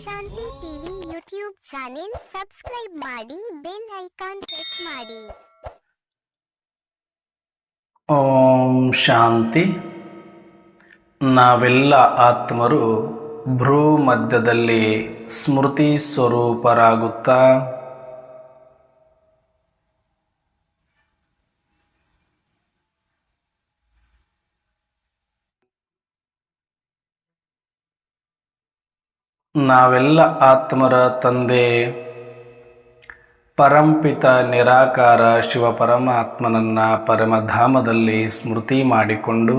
ಶಾಂತಿ TV YouTube channel subscribe ಮಾಡಿ, bell icon press ಮಾಡಿ. ಓಂ ಶಾಂತಿ. ನಾವೆಲ್ಲ ಆತ್ಮರು ಭ್ರೂ ಮಧ್ಯದಲ್ಲಿ ಸ್ಮೃತಿ ಸ್ವರೂಪರಾಗುತ್ತಾ ನಾವೆಲ್ಲ ಆತ್ಮರ ತಂದೆ ಪರಂಪಿತ ನಿರಾಕಾರ ಶಿವ ಪರಮಾತ್ಮನನ್ನ ಪರಮಧಾಮದಲ್ಲಿ ಸ್ಮೃತಿ ಮಾಡಿಕೊಂಡು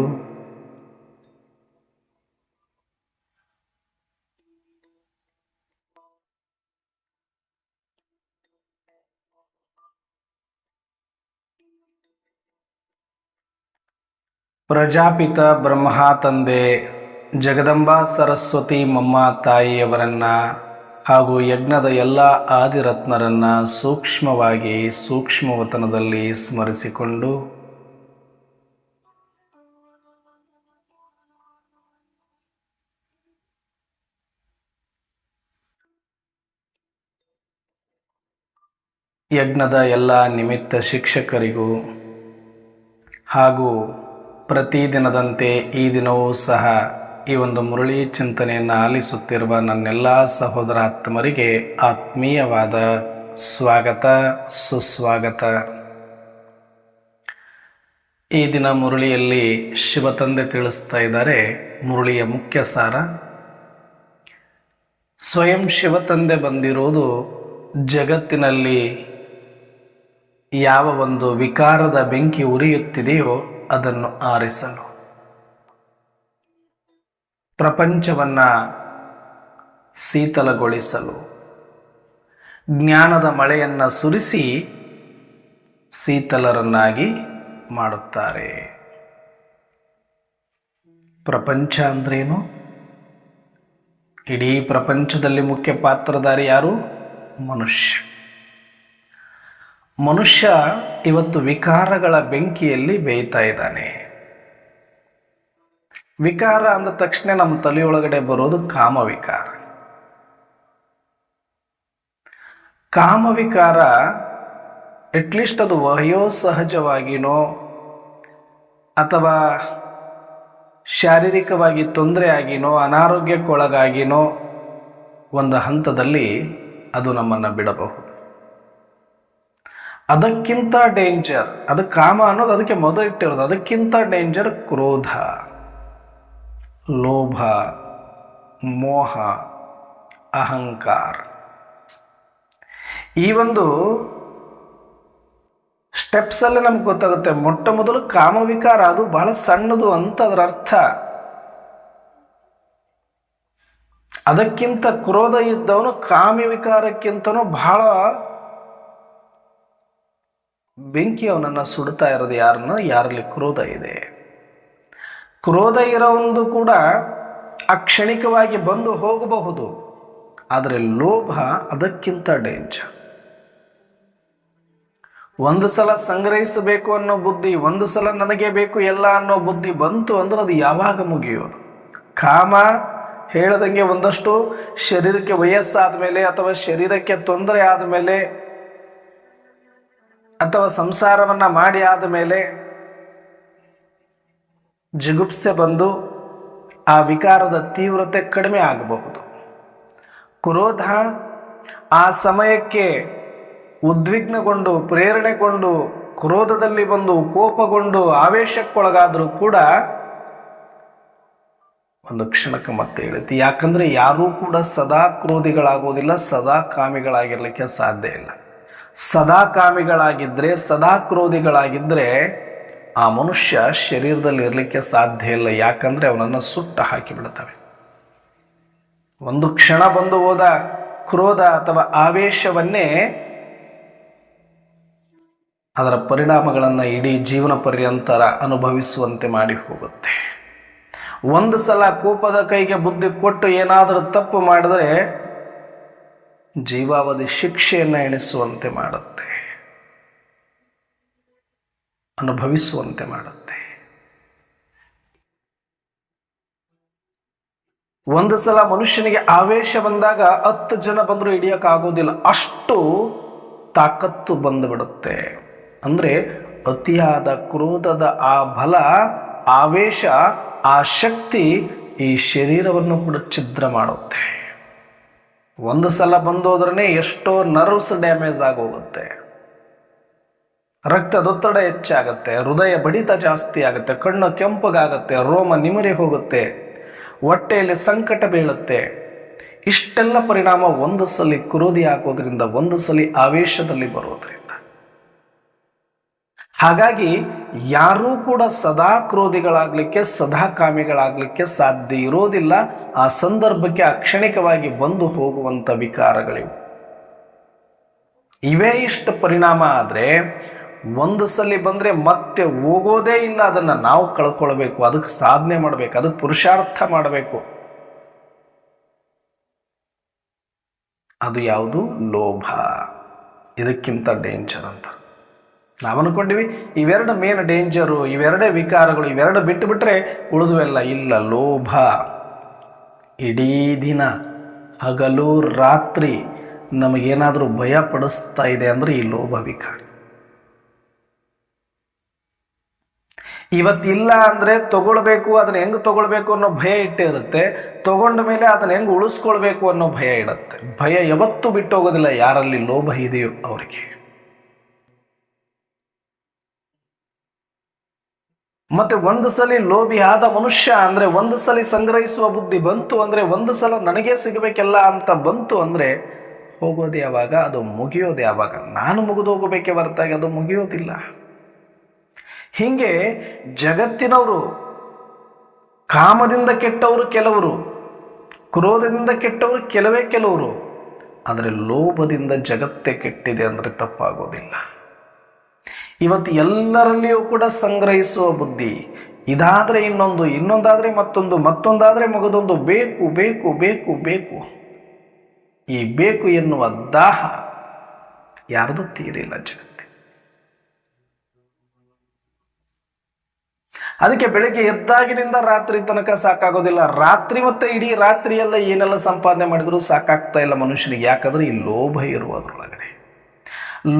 ಪ್ರಜಾಪಿತ ಬ್ರಹ್ಮ ತಂದೆ ಜಗದಂಬಾ ಸರಸ್ವತಿ ಮಮ್ಮ ತಾಯಿಯವರನ್ನ ಹಾಗೂ ಯಜ್ಞದ ಎಲ್ಲ ಆದಿರತ್ನರನ್ನ ಸೂಕ್ಷ್ಮವಾಗಿ ಸೂಕ್ಷ್ಮವತನದಲ್ಲಿ ಸ್ಮರಿಸಿಕೊಂಡು ಯಜ್ಞದ ಎಲ್ಲ ನಿಮಿತ್ತ ಶಿಕ್ಷಕರಿಗೂ ಹಾಗೂ ಪ್ರತಿದಿನದಂತೆ ಈ ದಿನವೂ ಸಹ ಈ ಒಂದು ಮುರಳಿ ಚಿಂತನೆಯನ್ನು ಆಲಿಸುತ್ತಿರುವ ನನ್ನೆಲ್ಲ ಸಹೋದರಾತ್ಮರಿಗೆ ಆತ್ಮೀಯವಾದ ಸ್ವಾಗತ, ಸುಸ್ವಾಗತ. ಈ ದಿನ ಮುರಳಿಯಲ್ಲಿ ಶಿವತಂದೆ ತಿಳಿಸ್ತಾ ಇದ್ದಾರೆ ಮುರಳಿಯ ಮುಖ್ಯ ಸಾರ. ಸ್ವಯಂ ಶಿವತಂದೆ ಬಂದಿರೋದು ಜಗತ್ತಿನಲ್ಲಿ ಯಾವ ಒಂದು ವಿಕಾರದ ಬೆಂಕಿ ಉರಿಯುತ್ತಿದೆಯೋ ಅದನ್ನು ಆರಿಸಲು, ಪ್ರಪಂಚವನ್ನ ಶೀತಲಗೊಳಿಸಲು, ಜ್ಞಾನದ ಮಳೆಯನ್ನು ಸುರಿಸಿ ಶೀತಲರನ್ನಾಗಿ ಮಾಡುತ್ತಾರೆ. ಪ್ರಪಂಚ ಅಂದ್ರೇನು? ಇಡೀ ಪ್ರಪಂಚದಲ್ಲಿ ಮುಖ್ಯ ಪಾತ್ರಧಾರಿ ಯಾರು? ಮನುಷ್ಯ. ಮನುಷ್ಯ ಇವತ್ತು ವಿಕಾರಗಳ ಬೆಂಕಿಯಲ್ಲಿ ಬೇಯ್ತಾ ಇದ್ದಾನೆ. ವಿಕಾರ ಅಂದ ತಕ್ಷಣ ನಮ್ಮ ತಲೆಯೊಳಗಡೆ ಬರೋದು ಕಾಮವಿಕಾರ. ಕಾಮವಿಕಾರ ಅಟ್ಲೀಸ್ಟ್ ಅದು ವಯೋಸಹಜವಾಗಿನೋ ಅಥವಾ ಶಾರೀರಿಕವಾಗಿ ತೊಂದರೆ ಆಗಿನೋ ಅನಾರೋಗ್ಯಕ್ಕೊಳಗಾಗಿನೋ ಒಂದು ಹಂತದಲ್ಲಿ ಅದು ನಮ್ಮನ್ನು ಬಿಡಬಹುದು. ಅದಕ್ಕಿಂತ ಡೇಂಜರ್, ಅದು ಕಾಮ ಅನ್ನೋದು ಅದಕ್ಕೆ ಮೊದಲಿಟ್ಟಿರೋದು. ಅದಕ್ಕಿಂತ ಡೇಂಜರ್ ಕ್ರೋಧ, ಲೋಭ, ಮೋಹ, ಅಹಂಕಾರ. ಈ ಒಂದು ಸ್ಟೆಪ್ಸ್ ಅಲ್ಲಿ ನಮ್ಗೆ ಗೊತ್ತಾಗುತ್ತೆ. ಮೊಟ್ಟ ಮೊದಲು ಕಾಮವಿಕಾರ ಅದು ಬಹಳ ಸಣ್ಣದು ಅಂತ ಅದರ ಅರ್ಥ. ಅದಕ್ಕಿಂತ ಕ್ರೋಧ ಇದ್ದವನು ಕಾಮಿ ವಿಕಾರಕ್ಕಿಂತನೂ ಬಹಳ ಬೆಂಕಿ ಅವನನ್ನು ಸುಡ್ತಾ ಇರೋದು. ಯಾರಲ್ಲಿ ಕ್ರೋಧ ಇದೆ. ಕ್ರೋಧ ಇರೋಒಂದು ಕೂಡ ಅಕ್ಷಣಿಕವಾಗಿ ಬಂದು ಹೋಗಬಹುದು, ಆದರೆ ಲೋಭ ಅದಕ್ಕಿಂತ ಡೇಂಜರ್. ಒಂದು ಸಲ ಸಂಗ್ರಹಿಸಬೇಕು ಅನ್ನೋ ಬುದ್ಧಿ, ಒಂದು ಸಲ ನನಗೆ ಬೇಕು ಎಲ್ಲ ಅನ್ನೋ ಬುದ್ಧಿ ಬಂತು ಅಂದ್ರೆ ಅದು ಯಾವಾಗ ಮುಗಿಯೋದು? ಕಾಮ ಹೇಳದಂಗೆ ಒಂದಷ್ಟು ಶರೀರಕ್ಕೆ ವಯಸ್ಸಾದ ಮೇಲೆ ಅಥವಾ ಶರೀರಕ್ಕೆ ತೊಂದರೆ ಆದ ಮೇಲೆ ಅಥವಾ ಸಂಸಾರವನ್ನ ಮಾಡಿ ಆದ ಮೇಲೆ ಜಿಗುಪ್ಸೆ ಬಂದು ಆ ವಿಕಾರದ ತೀವ್ರತೆ ಕಡಿಮೆ ಆಗಬಹುದು. ಕ್ರೋಧ ಆ ಸಮಯಕ್ಕೆ ಉದ್ವಿಗ್ನಗೊಂಡು ಪ್ರೇರಣೆಗೊಂಡು ಕ್ರೋಧದಲ್ಲಿ ಬಂದು ಕೋಪಗೊಂಡು ಆವೇಶಕ್ಕೊಳಗಾದರೂ ಕೂಡ ಒಂದು ಕ್ಷಣಕ್ಕೆ ಮತ್ತೆ ಇಳುತ್ತೆ. ಯಾಕಂದ್ರೆ ಯಾರೂ ಕೂಡ ಸದಾ ಕ್ರೋಧಿಗಳಾಗೋದಿಲ್ಲ, ಸದಾ ಕಾಮಿಗಳಾಗಿರ್ಲಿಕ್ಕೆ ಸಾಧ್ಯ ಇಲ್ಲ. ಸದಾ ಕಾಮಿಗಳಾಗಿದ್ರೆ, ಸದಾ ಕ್ರೋಧಿಗಳಾಗಿದ್ರೆ ಆ ಮನುಷ್ಯ ಶರೀರದಲ್ಲಿ ಇರಲಿಕ್ಕೆ ಸಾಧ್ಯ ಇಲ್ಲ. ಯಾಕಂದ್ರೆ ಅವನನ್ನು ಸುಟ್ಟು ಹಾಕಿಬಿಡ್ತವೆ. ಒಂದು ಕ್ಷಣ ಬಂದು ಹೋದ ಕ್ರೋಧ ಅಥವಾ ಆವೇಶವನ್ನೇ ಅದರ ಪರಿಣಾಮಗಳನ್ನು ಇಡೀ ಜೀವನ ಪರ್ಯಂತರ ಅನುಭವಿಸುವಂತೆ ಮಾಡಿ ಹೋಗುತ್ತೆ. ಒಂದು ಸಲ ಕೋಪದ ಕೈಗೆ ಬುದ್ಧಿ ಕೊಟ್ಟು ಏನಾದರೂ ತಪ್ಪು ಮಾಡಿದ್ರೆ ಜೀವಾವಧಿ ಶಿಕ್ಷೆಯನ್ನು ಎಣಿಸುವಂತೆ ಮಾಡುತ್ತೆ, ಅನುಭವಿಸುವಂತೆ ಮಾಡುತ್ತೆ. ಒಂದು ಸಲ ಮನುಷ್ಯನಿಗೆ ಆವೇಶ ಬಂದಾಗ 10 ಜನ ಬಂದರೂ ಹಿಡಿಯೋಕ್ಕಾಗೋದಿಲ್ಲ, ಅಷ್ಟು ತಾಕತ್ತು ಬಂದುಬಿಡುತ್ತೆ. ಅಂದರೆ ಅತಿಯಾದ ಕ್ರೋಧದ ಆ ಬಲ, ಆವೇಶ, ಆ ಶಕ್ತಿ ಈ ಶರೀರವನ್ನು ಕೂಡ ಛಿದ್ರ ಮಾಡುತ್ತೆ. ಒಂದು ಸಲ ಬಂದೋದ್ರೇ ಎಷ್ಟೋ ನರ್ವ್ಸ್ ಡ್ಯಾಮೇಜ್ ಆಗೋಗುತ್ತೆ, ರಕ್ತದೊತ್ತಡ ಹೆಚ್ಚಾಗುತ್ತೆ, ಹೃದಯ ಬಡಿತ ಜಾಸ್ತಿ ಆಗುತ್ತೆ, ಕಣ್ಣು ಕೆಂಪಗಾಗುತ್ತೆ, ರೋಮ ನಿಮರಿ ಹೋಗುತ್ತೆ, ಹೊಟ್ಟೆಯಲ್ಲಿ ಸಂಕಟ ಬೀಳುತ್ತೆ. ಇಷ್ಟೆಲ್ಲ ಪರಿಣಾಮ ಒಂದು ಸಲ ಕ್ರೋಧಿ ಆಗೋದ್ರಿಂದ, ಒಂದು ಸಲ ಆವೇಶದಲ್ಲಿ ಬರೋದ್ರಿಂದ. ಹಾಗಾಗಿ ಯಾರೂ ಕೂಡ ಸದಾ ಕ್ರೋಧಿಗಳಾಗಲಿಕ್ಕೆ, ಸದಾ ಕಾಮಿಗಳಾಗಲಿಕ್ಕೆ ಸಾಧ್ಯ ಇರೋದಿಲ್ಲ. ಆ ಸಂದರ್ಭಕ್ಕೆ ಅಕ್ಷಣಿಕವಾಗಿ ಬಂದು ಹೋಗುವಂಥ ವಿಕಾರಗಳಿವು. ಇವೇ ಇಷ್ಟು ಪರಿಣಾಮ ಆದರೆ ಒಂದು ಸಲ ಬಂದರೆ ಮತ್ತೆ ಹೋಗೋದೇ ಇಲ್ಲ. ಅದನ್ನು ನಾವು ಕಳ್ಕೊಳ್ಬೇಕು, ಅದಕ್ಕೆ ಸಾಧನೆ ಮಾಡಬೇಕು, ಅದಕ್ಕೆ ಪುರುಷಾರ್ಥ ಮಾಡಬೇಕು. ಅದು ಯಾವುದು? ಲೋಭ. ಇದಕ್ಕಿಂತ ಡೇಂಜರ್ ಅಂತ ನಾವು ಅನ್ಕೊಂಡಿವಿ. ಇವೆರಡು ಮೇನ್ ಡೇಂಜರು, ಇವೆರಡೇ ವಿಕಾರಗಳು, ಇವೆರಡು ಬಿಟ್ಟು ಬಿಟ್ಟರೆ ಉಳಿದುವೆಲ್ಲ ಇಲ್ಲ. ಲೋಭ ಇಡೀ ದಿನ ಹಗಲು ರಾತ್ರಿ ನಮಗೇನಾದರೂ ಭಯ ಪಡಿಸ್ತಾ ಇದೆ ಅಂದರೆ ಈ ಲೋಭ ವಿಕಾರ. ಇವತ್ತಿಲ್ಲ ಅಂದರೆ ತಗೊಳ್ಬೇಕು, ಅದನ್ನ ಹೆಂಗೆ ತಗೊಳ್ಬೇಕು ಅನ್ನೋ ಭಯ ಇಟ್ಟೇ ಇರುತ್ತೆ. ತಗೊಂಡ ಮೇಲೆ ಅದನ್ನ ಹೆಂಗೆ ಉಳಿಸ್ಕೊಳ್ಬೇಕು ಅನ್ನೋ ಭಯ ಇಡುತ್ತೆ. ಭಯ ಯಾವತ್ತೂ ಬಿಟ್ಟು ಹೋಗೋದಿಲ್ಲ ಯಾರಲ್ಲಿ ಲೋಭ ಇದೆಯೋ ಅವರಿಗೆ. ಮತ್ತೆ ಒಂದು ಸಲ ಲೋಭಿ ಆದ ಮನುಷ್ಯ ಅಂದ್ರೆ, ಒಂದು ಸಲ ಸಂಗ್ರಹಿಸುವ ಬುದ್ಧಿ ಬಂತು ಅಂದ್ರೆ, ಒಂದು ಸಲ ನನಗೇ ಸಿಗಬೇಕೆಲ್ಲ ಅಂತ ಬಂತು ಅಂದ್ರೆ ಹೋಗೋದು ಯಾವಾಗ? ಅದು ಮುಗಿಯೋದು ಯಾವಾಗ? ನಾನು ಮುಗಿದು ಹೋಗಬೇಕೆ ಹೊರತಾಗಿ ಅದು ಮುಗಿಯೋದಿಲ್ಲ. ಹೀಗೆ ಜಗತ್ತಿನವರು ಕಾಮದಿಂದ ಕೆಟ್ಟವರು ಕೆಲವರು, ಕ್ರೋಧದಿಂದ ಕೆಟ್ಟವರು ಕೆಲವರು, ಆದರೆ ಲೋಭದಿಂದ ಜಗತ್ತೇ ಕೆಟ್ಟಿದೆ ಅಂದರೆ ತಪ್ಪಾಗೋದಿಲ್ಲ. ಇವತ್ತು ಎಲ್ಲರಲ್ಲಿಯೂ ಕೂಡ ಸಂಗ್ರಹಿಸುವ ಬುದ್ಧಿ, ಇದಾದರೆ ಇನ್ನೊಂದು, ಇನ್ನೊಂದಾದರೆ ಮತ್ತೊಂದು, ಮತ್ತೊಂದಾದರೆ ಮಗದೊಂದು, ಬೇಕು ಬೇಕು ಬೇಕು ಬೇಕು. ಈ ಬೇಕು ಎನ್ನುವ ದಾಹ ಯಾರ್ದು ತೀರಿಲ್ಲ ಜಗತ್ತು. ಅದಕ್ಕೆ ಬೆಳಗ್ಗೆ ಎದ್ದಾಗಿನಿಂದ ರಾತ್ರಿ ತನಕ ಸಾಕಾಗೋದಿಲ್ಲ. ರಾತ್ರಿ ಮತ್ತೆ ಇಡೀ ರಾತ್ರಿಯೆಲ್ಲ ಏನೆಲ್ಲ ಸಂಪಾದನೆ ಮಾಡಿದ್ರು ಸಾಕಾಗ್ತಾ ಇಲ್ಲ ಮನುಷ್ಯನಿಗೆ. ಯಾಕಂದ್ರೆ ಈ ಲೋಭ ಇರುವುದರೊಳಗಡೆ.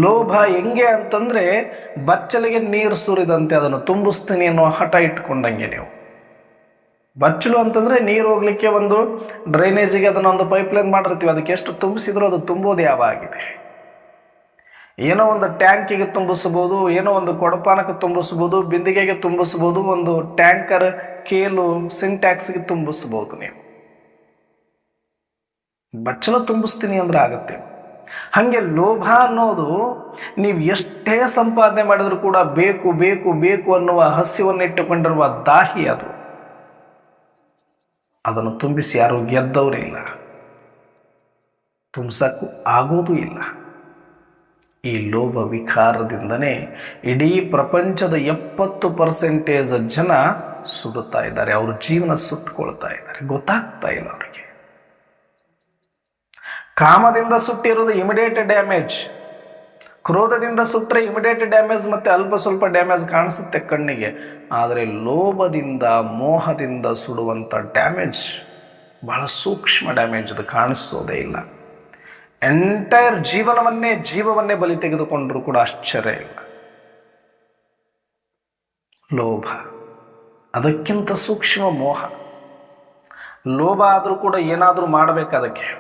ಲೋಭ ಹೆಂಗೆ ಅಂತಂದ್ರೆ ಬಚ್ಚಲಿಗೆ ನೀರು ಸುರಿದಂತೆ ಅದನ್ನು ತುಂಬಿಸ್ತೀನಿ ಅನ್ನೋ ಹಠ ಇಟ್ಕೊಂಡಂಗೆ ನೀವು. ಬಚ್ಚಲು ಅಂತಂದ್ರೆ ನೀರು ಹೋಗ್ಲಿಕ್ಕೆ ಒಂದು ಡ್ರೈನೇಜಿಗೆ ಅದನ್ನ ಒಂದು ಪೈಪ್ಲೈನ್ ಮಾಡಿರ್ತೀವಿ, ಅದಕ್ಕೆ ಎಷ್ಟು ತುಂಬಿಸಿದ್ರು ಅದು ತುಂಬೋದು ಯಾವಾಗಿದೆ. ಏನೋ ಒಂದು ಟ್ಯಾಂಕಿಗೆ ತುಂಬಿಸ್ಬೋದು, ಏನೋ ಒಂದು ಕೊಡಪಾನಕ್ಕೆ ತುಂಬಿಸ್ಬೋದು, ಬಿಂದಿಗೆಗೆ ತುಂಬಿಸ್ಬೋದು, ಒಂದು ಟ್ಯಾಂಕರ್, ಕೇಲು, ಸಿಂಟ್ಯಾಕ್ಸ್ಗೆ ತುಂಬಿಸ್ಬೋದು. ನೀವು ಬಚ್ಚಲು ತುಂಬಿಸ್ತೀನಿ ಅಂದ್ರೆ ಆಗತ್ತೆ. ಹಾಗೆ ಲೋಭ ಅನ್ನೋದು ನೀವು ಎಷ್ಟೇ ಸಂಪಾದನೆ ಮಾಡಿದ್ರು ಕೂಡ ಬೇಕು ಬೇಕು ಬೇಕು ಅನ್ನುವ ಹಸಿವನ್ನಿಟ್ಟುಕೊಂಡಿರುವ ದಾಹಿ ಅದು. ಅದನ್ನು ತುಂಬಿಸಿ ಯಾರು ಗೆದ್ದವರಿಲ್ಲ, ತುಂಬಿಸಕ್ಕೂ ಆಗೋದು ಇಲ್ಲ. ಈ ಲೋಭ ವಿಕಾರದಿಂದನೇ ಇಡೀ ಪ್ರಪಂಚದ 70% ಜನ ಸುಡುತ್ತಾ ಇದ್ದಾರೆ. ಅವ್ರ ಜೀವನ ಸುಟ್ಟುಕೊಳ್ತಾ ಇದ್ದಾರೆ, ಗೊತ್ತಾಗ್ತಾ ಇಲ್ಲ ಅವರಿಗೆ. ಕಾಮದಿಂದ ಸುಟ್ಟಿರೋದು ಇಮಿಡಿಯೇಟ್ ಡ್ಯಾಮೇಜ್, ಕ್ರೋಧದಿಂದ ಸುಟ್ಟರೆ ಇಮಿಡಿಯೇಟ್ ಡ್ಯಾಮೇಜ್, ಮತ್ತೆ ಅಲ್ಪ ಸ್ವಲ್ಪ ಡ್ಯಾಮೇಜ್ ಕಾಣಿಸುತ್ತೆ ಕಣ್ಣಿಗೆ. ಆದರೆ ಲೋಭದಿಂದ, ಮೋಹದಿಂದ ಸುಡುವಂಥ ಡ್ಯಾಮೇಜ್ ಬಹಳ ಸೂಕ್ಷ್ಮ ಡ್ಯಾಮೇಜ್, ಅದು ಕಾಣಿಸೋದೇ ಇಲ್ಲ. ಎಂಟೈರ್ ಜೀವವನ್ನೇ ಬಲಿ ತೆಗೆದುಕೊಂಡ್ರೂ ಕೂಡ ಆಶ್ಚರ್ಯ ಇಲ್ಲ. ಲೋಭ ಅದಕ್ಕಿಂತ ಸೂಕ್ಷ್ಮ ಮೋಹ. ಲೋಭ ಆದರೂ ಕೂಡ ಏನಾದರೂ ಮಾಡಬೇಕು ಅದಕ್ಕೆ.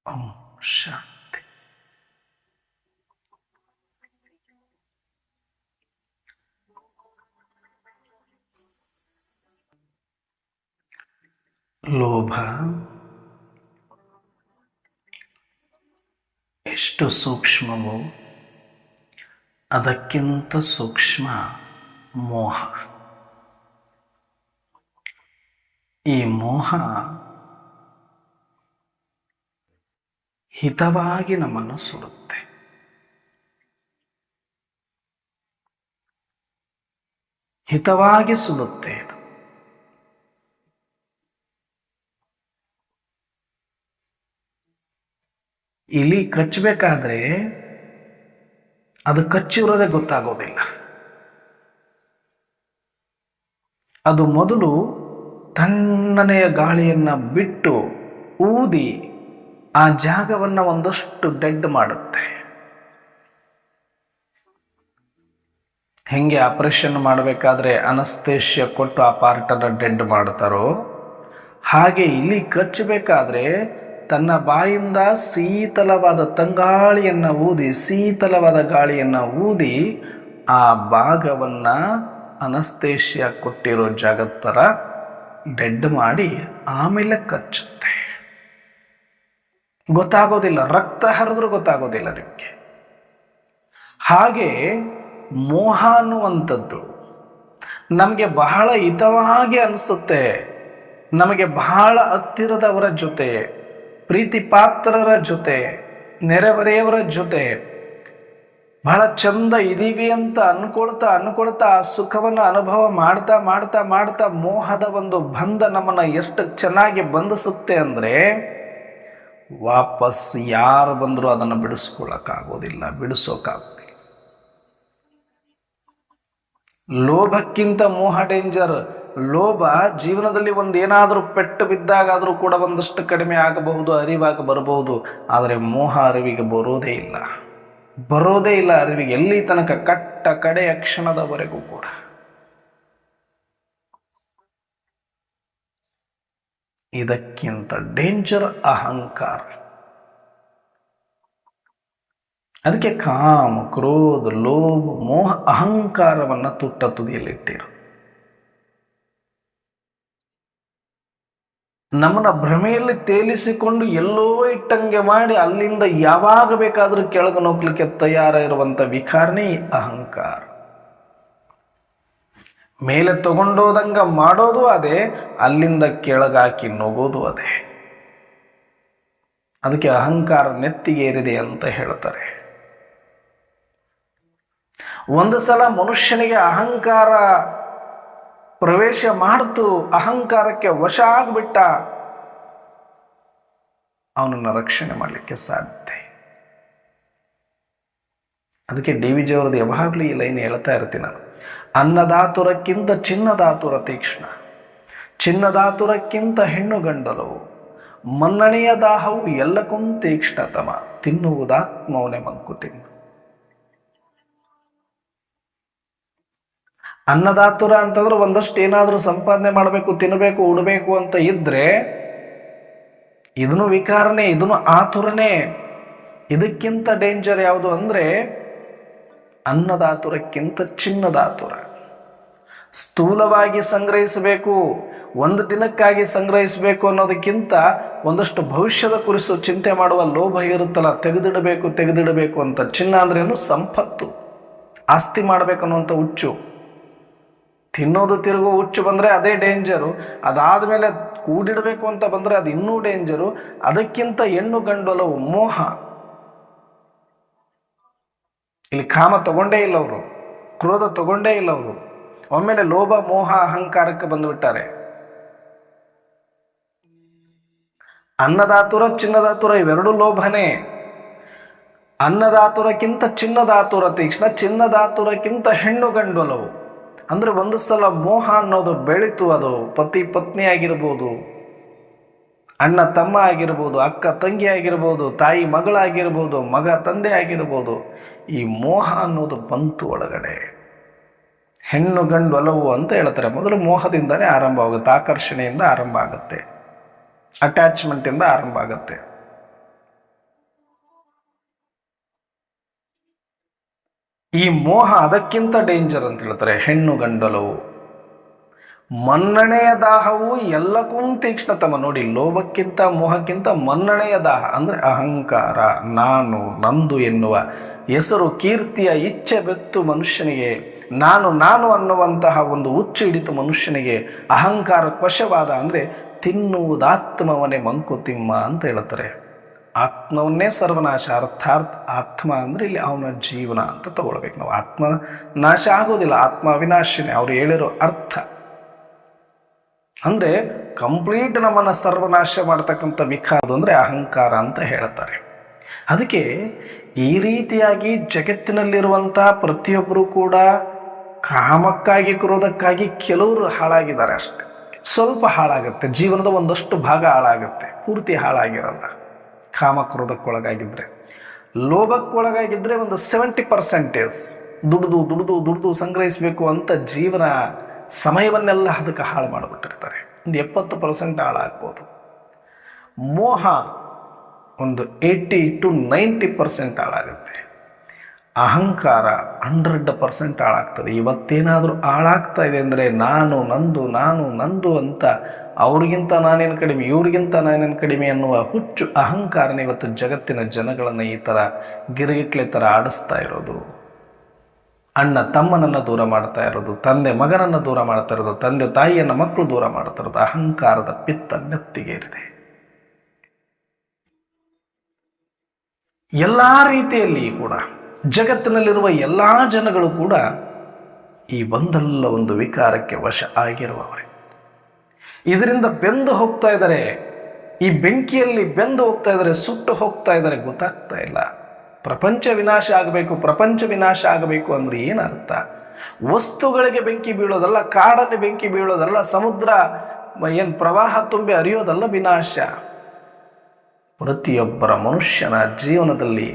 ಓಂ ಶಾಂತಿ. ಲೋಭ ಎಷ್ಟು ಸೂಕ್ಷ್ಮವೋ ಅದಕ್ಕಿಂತ ಸೂಕ್ಷ್ಮ ಮೋಹ. ಈ ಮೋಹ ಹಿತವಾಗಿ ನಮ್ಮನ್ನು ಸುಡುತ್ತೆ. ಹಿತವಾಗಿ ಸುಡುತ್ತೆ ಇದು. ಇಲಿ ಕಚ್ಚಬೇಕಾದ್ರೆ ಅದು ಕಚ್ಚಿರೋದೇ ಗೊತ್ತಾಗೋದಿಲ್ಲ. ಅದು ಮೊದಲು ತಣ್ಣನೆಯ ಗಾಳಿಯನ್ನ ಬಿಟ್ಟು ಊದಿ ಆ ಜಾಗವನ್ನ ಒಂದಷ್ಟು ಡೆಡ್ ಮಾಡುತ್ತೆ. ಹೆಂಗೆ ಆಪರೇಷನ್ ಮಾಡಬೇಕಾದ್ರೆ ಅನಸ್ತೇಷ್ಯ ಕೊಟ್ಟು ಆ ಪಾರ್ಟನ್ನು ಡೆಡ್ ಮಾಡ್ತಾರೋ ಹಾಗೆ ಇಲ್ಲಿ ಕಚ್ಚಬೇಕಾದ್ರೆ ತನ್ನ ಬಾಯಿಂದ ಶೀತಲವಾದ ತಂಗಾಳಿಯನ್ನ ಊದಿ, ಶೀತಲವಾದ ಗಾಳಿಯನ್ನ ಊದಿ ಆ ಭಾಗವನ್ನ ಅನಸ್ತೇಷ್ಯ ಕೊಟ್ಟಿರೋ ಜಾಗತ್ತರ ಡೆಡ್ ಮಾಡಿ ಆಮೇಲೆ ಕಚ್ಚುತ್ತೆ. ಗೊತ್ತಾಗೋದಿಲ್ಲ, ರಕ್ತ ಹರಿದ್ರೂ ಗೊತ್ತಾಗೋದಿಲ್ಲ ನಿಮಗೆ. ಹಾಗೆ ಮೋಹ ಅನ್ನುವಂಥದ್ದು ನಮಗೆ ಬಹಳ ಹಿತವಾಗಿ ಅನಿಸುತ್ತೆ. ನಮಗೆ ಬಹಳ ಹತ್ತಿರದವರ ಜೊತೆ, ಪ್ರೀತಿ ಪಾತ್ರರ ಜೊತೆ, ನೆರೆಹೊರೆಯವರ ಜೊತೆ ಬಹಳ ಚಂದ ಇದೀವಿ ಅಂತ ಅನ್ಕೊಳ್ತಾ ಆ ಸುಖವನ್ನು ಅನುಭವ ಮಾಡ್ತಾ ಮಾಡ್ತಾ ಮಾಡ್ತಾ ಮೋಹದ ಒಂದು ಬಂಧ ನಮ್ಮನ್ನ ಎಷ್ಟು ಚೆನ್ನಾಗಿ ಬಂಧಿಸುತ್ತೆ ಅಂದ್ರೆ ವಾಪಸ್ ಯಾರು ಬಂದರೂ ಅದನ್ನು ಬಿಡಿಸ್ಕೊಳ್ಳೋಕ್ಕಾಗೋದಿಲ್ಲ, ಬಿಡಿಸೋಕ್ಕಾಗೋದಿಲ್ಲ. ಲೋಭಕ್ಕಿಂತ ಮೋಹ ಡೇಂಜರ್. ಲೋಭ ಜೀವನದಲ್ಲಿ ಒಂದೇನಾದರೂ ಪೆಟ್ಟು ಬಿದ್ದಾಗಾದರೂ ಕೂಡ ಒಂದಷ್ಟು ಕಡಿಮೆ ಆಗಬಹುದು, ಅರಿವಾಗಿ ಬರಬಹುದು. ಆದರೆ ಮೋಹ ಅರಿವಿಗೆ ಬರೋದೇ ಇಲ್ಲ ಅರಿವಿಗೆ, ಎಲ್ಲಿ ತನಕ ಕಟ್ಟ ಕಡೆಯ ಕ್ಷಣದವರೆಗೂ ಕೂಡ. ಇದಕ್ಕಿಂತ ಡೇಂಜರ್ ಅಹಂಕಾರ. ಅದಕ್ಕೆ ಕಾಮ, ಕ್ರೋಧ, ಲೋಭ, ಮೋಹ, ಅಹಂಕಾರವನ್ನ ತುಟ್ಟ ತುದಿಯಲ್ಲಿಟ್ಟಿರು. ನಮ್ಮನ್ನ ಭ್ರಮೆಯಲ್ಲಿ ತೇಲಿಸಿಕೊಂಡು ಎಲ್ಲೋ ಇಟ್ಟಂಗೆ ಮಾಡಿ ಅಲ್ಲಿಂದ ಯಾವಾಗ ಬೇಕಾದರೂ ಕೆಳಗೆ ನೋಗ್ಲಿಕ್ಕೆ ತಯಾರ ಇರುವಂತ ವಿಕಾರನೇ ಅಹಂಕಾರ. ಮೇಲೆ ತಗೊಂಡೋದಂಗ ಮಾಡೋದು ಅದೇ, ಅಲ್ಲಿಂದ ಕೆಳಗಾಕಿ ನೋಗೋದು ಅದೇ. ಅದಕ್ಕೆ ಅಹಂಕಾರ ನೆತ್ತಿಗೇರಿದೆ ಅಂತ ಹೇಳ್ತಾರೆ. ಒಂದು ಸಲ ಮನುಷ್ಯನಿಗೆ ಅಹಂಕಾರ ಪ್ರವೇಶ ಮಾಡ್ತು, ಅಹಂಕಾರಕ್ಕೆ ವಶ ಆಗ್ಬಿಟ್ಟ, ಅವನನ್ನು ರಕ್ಷಣೆ ಮಾಡಲಿಕ್ಕೆ ಸಾಧ್ಯ. ಅದಕ್ಕೆ ಡಿ ವಿ ಜಿ ಅವ್ರದ್ದು ಯಾವಾಗಲೂ ಈ ಲೈನ್ ಹೇಳ್ತಾ ಇರ್ತೀನಿ ನಾನು. ಅನ್ನದಾತುರಕ್ಕಿಂತ ಚಿನ್ನದಾತುರ ತೀಕ್ಷ್ಣ, ಚಿನ್ನದಾತುರಕ್ಕಿಂತ ಹೆಣ್ಣು ಗಂಡಲವು, ಮನ್ನಣೆಯ ದಾಹವು ಎಲ್ಲಕ್ಕೂ ತೀಕ್ಷ್ಣತಮ, ತಿನ್ನುವುದಾತ್ಮವನೇ ಮಂಕುತಿಮ್ಮ. ಅನ್ನದಾತುರ ಅಂತಂದ್ರೆ ಒಂದಷ್ಟು ಏನಾದರೂ ಸಂಪಾದನೆ ಮಾಡಬೇಕು, ತಿನ್ನಬೇಕು, ಉಡಬೇಕು ಅಂತ ಇದ್ರೆ ಇದನ್ನು ವಿಕಾರನೇ, ಇದನ್ನು ಆತುರನೇ. ಇದಕ್ಕಿಂತ ಡೇಂಜರ್ ಯಾವುದು ಅಂದ್ರೆ ಅನ್ನದಾತುರಕ್ಕಿಂತ ಚಿನ್ನದಾತುರ. ಸ್ಥೂಲವಾಗಿ ಸಂಗ್ರಹಿಸಬೇಕು, ಒಂದು ದಿನಕ್ಕಾಗಿ ಸಂಗ್ರಹಿಸಬೇಕು ಅನ್ನೋದಕ್ಕಿಂತ ಒಂದಷ್ಟು ಭವಿಷ್ಯದ ಕುರಿತು ಚಿಂತೆ ಮಾಡುವ ಲೋಭ ಇರುತ್ತಲ್ಲ, ತೆಗೆದಿಡಬೇಕು ಅಂತ. ಚಿನ್ನ ಅಂದ್ರೇನು? ಸಂಪತ್ತು, ಆಸ್ತಿ ಮಾಡಬೇಕನ್ನುವಂಥ ಹುಚ್ಚು. ತಿನ್ನೋದು ತಿರುಗೋ ಹುಚ್ಚು ಬಂದರೆ ಅದೇ ಡೇಂಜರು. ಅದಾದಮೇಲೆ ಕೂಡಿಡಬೇಕು ಅಂತ ಬಂದರೆ ಅದು ಇನ್ನೂ ಡೇಂಜರು. ಅದಕ್ಕಿಂತ ಹೆಣ್ಣು ಗಂಡೊಲವು ಮೋಹ. ಇಲ್ಲಿ ಕಾಮ ತಗೊಂಡೇ ಇಲ್ಲ ಅವರು, ಕ್ರೋಧ ತಗೊಂಡೇ ಇಲ್ಲ ಅವರು. ಒಮ್ಮೆಲೆ ಲೋಭ, ಮೋಹ, ಅಹಂಕಾರಕ್ಕೆ ಬಂದುಬಿಟ್ಟಾರೆ. ಅನ್ನದಾತುರ, ಚಿನ್ನದಾತುರ ಇವೆರಡು ಲೋಭನೇ. ಅನ್ನದಾತುರಕ್ಕಿಂತ ಚಿನ್ನದಾತುರ ತೀಕ್ಷ್ಣ, ಚಿನ್ನದಾತುರಕ್ಕಿಂತ ಹೆಣ್ಣು ಗಂಡೊಲವು. ಅಂದ್ರೆ ಒಂದು ಸಲ ಮೋಹ ಅನ್ನೋದು ಬೆಳೀತು, ಅದು ಪತಿ ಪತ್ನಿ ಆಗಿರ್ಬೋದು, ಅಣ್ಣ ತಮ್ಮ ಆಗಿರ್ಬೋದು, ಅಕ್ಕ ತಂಗಿ ಆಗಿರ್ಬೋದು, ತಾಯಿ ಮಗಳಾಗಿರ್ಬೋದು, ಮಗ ತಂದೆ ಆಗಿರ್ಬೋದು. ಈ ಮೋಹ ಅನ್ನೋದು ಬಂತು ಒಳಗಡೆ. ಹೆಣ್ಣು ಗಂಡು ಒಲವು ಅಂತ ಹೇಳ್ತಾರೆ. ಮೊದಲು ಮೋಹದಿಂದನೇ ಆರಂಭ ಆಗುತ್ತೆ, ಆಕರ್ಷಣೆಯಿಂದ ಆರಂಭ ಆಗುತ್ತೆ, ಅಟ್ಯಾಚ್ಮೆಂಟಿಂದ ಆರಂಭ ಆಗುತ್ತೆ. ಈ ಮೋಹ ಅದಕ್ಕಿಂತ ಡೇಂಜರ್ ಅಂತ ಹೇಳ್ತಾರೆ. ಹೆಣ್ಣು ಗಂಡಲವು ಮನ್ನಣೆಯ ದಾಹವು ಎಲ್ಲಕ್ಕೂ ತೀಕ್ಷ್ಣತಮ. ನೋಡಿ, ಲೋಭಕ್ಕಿಂತ ಮೋಹಕ್ಕಿಂತ ಮನ್ನಣೆಯ ದಾಹ ಅಂದರೆ ಅಹಂಕಾರ, ನಾನು ನಂದು ಎನ್ನುವ ಹೆಸರು, ಕೀರ್ತಿಯ ಇಚ್ಛೆ ಬೆತ್ತು ಮನುಷ್ಯನಿಗೆ, ನಾನು ನಾನು ಅನ್ನುವಂತಹ ಒಂದು ಹುಚ್ಚು ಹಿಡಿತು ಮನುಷ್ಯನಿಗೆ. ಅಹಂಕಾರ ವಶವಾದ ಅಂದರೆ ತಿನ್ನುವುದಾತ್ಮವನೇ ಮಂಕುತಿಮ್ಮ ಅಂತ ಹೇಳ್ತಾರೆ. ಆತ್ಮವನ್ನೇ ಸರ್ವನಾಶ, ಅರ್ಥಾತ್ ಆತ್ಮ ಅಂದರೆ ಇಲ್ಲಿ ಅವನ ಜೀವನ ಅಂತ ತಗೊಳ್ಬೇಕು ನಾವು. ಆತ್ಮ ನಾಶ ಆಗೋದಿಲ್ಲ, ಆತ್ಮ ಅವಿನಾಶಿನೇ. ಅವರು ಹೇಳಿರೋ ಅರ್ಥ ಅಂದರೆ ಕಂಪ್ಲೀಟ್ ನಮ್ಮನ್ನು ಸರ್ವನಾಶ ಮಾಡ್ತಕ್ಕಂಥ ವಿಕಾರದು ಅಂದರೆ ಅಹಂಕಾರ ಅಂತ ಹೇಳ್ತಾರೆ. ಅದಕ್ಕೆ ಈ ರೀತಿಯಾಗಿ ಜಗತ್ತಿನಲ್ಲಿರುವಂಥ ಪ್ರತಿಯೊಬ್ಬರು ಕೂಡ ಕಾಮಕ್ಕಾಗಿ ಕ್ರೋಧಕ್ಕಾಗಿ ಕೆಲವರು ಹಾಳಾಗಿದ್ದಾರೆ ಅಷ್ಟೆ. ಸ್ವಲ್ಪ ಹಾಳಾಗುತ್ತೆ, ಜೀವನದ ಒಂದಷ್ಟು ಭಾಗ ಹಾಳಾಗುತ್ತೆ, ಪೂರ್ತಿ ಹಾಳಾಗಿರಲ್ಲ. ಕಾಮಕ್ರೋಧಕ್ಕೊಳಗಾಗಿದ್ದರೆ, ಲೋಭಕ್ಕೊಳಗಾಗಿದ್ದರೆ ಒಂದು 70% ದುಡಿದು ಸಂಗ್ರಹಿಸಬೇಕು ಅಂತ ಜೀವನ ಸಮಯವನ್ನೆಲ್ಲ ಅದಕ್ಕೆ ಹಾಳು ಮಾಡಿಬಿಟ್ಟಿರ್ತಾರೆ. ಒಂದು 70% ಹಾಳಾಗ್ಬೋದು. ಮೋಹ ಒಂದು 80 to 90% ಹಾಳಾಗುತ್ತೆ. ಅಹಂಕಾರ 100% ಹಾಳಾಗ್ತದೆ. ಇವತ್ತೇನಾದರೂ ಹಾಳಾಗ್ತಾ ಇದೆ ಅಂದರೆ ನಾನು ನಂದು ಅಂತ ಅವ್ರಿಗಿಂತ ನಾನೇನು ಕಡಿಮೆ, ಇವ್ರಿಗಿಂತ ನಾನೇನು ಕಡಿಮೆ ಅನ್ನುವ ಹುಚ್ಚು ಅಹಂಕಾರನ ಇವತ್ತು ಜಗತ್ತಿನ ಜನಗಳನ್ನು ಈ ಥರ ಗಿರಿಗಿಟ್ಲೆ ಥರ ಆಡಿಸ್ತಾ ಇರೋದು. ಅಣ್ಣ ತಮ್ಮನನ್ನು ದೂರ ಮಾಡ್ತಾ ಇರೋದು, ತಂದೆ ಮಗನನ್ನು ದೂರ ಮಾಡ್ತಾ ಇರೋದು, ತಂದೆ ತಾಯಿಯನ್ನು ಮಕ್ಕಳು ದೂರ ಮಾಡ್ತಾ ಇರೋದು. ಅಹಂಕಾರದ ಪಿತ್ತ ನೆತ್ತಿಗೇರಿದೆ. ಎಲ್ಲ ರೀತಿಯಲ್ಲಿ ಕೂಡ ಜಗತ್ತಿನಲ್ಲಿರುವ ಎಲ್ಲ ಜನಗಳು ಕೂಡ ಈ ಒಂದಲ್ಲ ಒಂದು ವಿಕಾರಕ್ಕೆ ವಶ ಆಗಿರುವವರೇ. ಇದರಿಂದ ಬೆಂದು ಹೋಗ್ತಾ ಇದ್ದಾರೆ, ಈ ಬೆಂಕಿಯಲ್ಲಿ ಬೆಂದು ಹೋಗ್ತಾ ಇದ್ದಾರೆ, ಸುಟ್ಟು ಹೋಗ್ತಾ ಇದ್ದಾರೆ, ಗೊತ್ತಾಗ್ತಾ ಇಲ್ಲ. ಪ್ರಪಂಚ ವಿನಾಶ ಆಗಬೇಕು ಅಂದ್ರೆ ಏನರ್ಥ? ವಸ್ತುಗಳಿಗೆ ಬೆಂಕಿ ಬೀಳೋದಲ್ಲ, ಕಾಡಲ್ಲಿ ಬೆಂಕಿ ಬೀಳೋದಲ್ಲ, ಸಮುದ್ರ ಏನು ಪ್ರವಾಹ ತುಂಬಿ ಹರಿಯೋದಲ್ಲ ವಿನಾಶ. ಪ್ರತಿಯೊಬ್ಬರ ಮನುಷ್ಯನ ಜೀವನದಲ್ಲಿ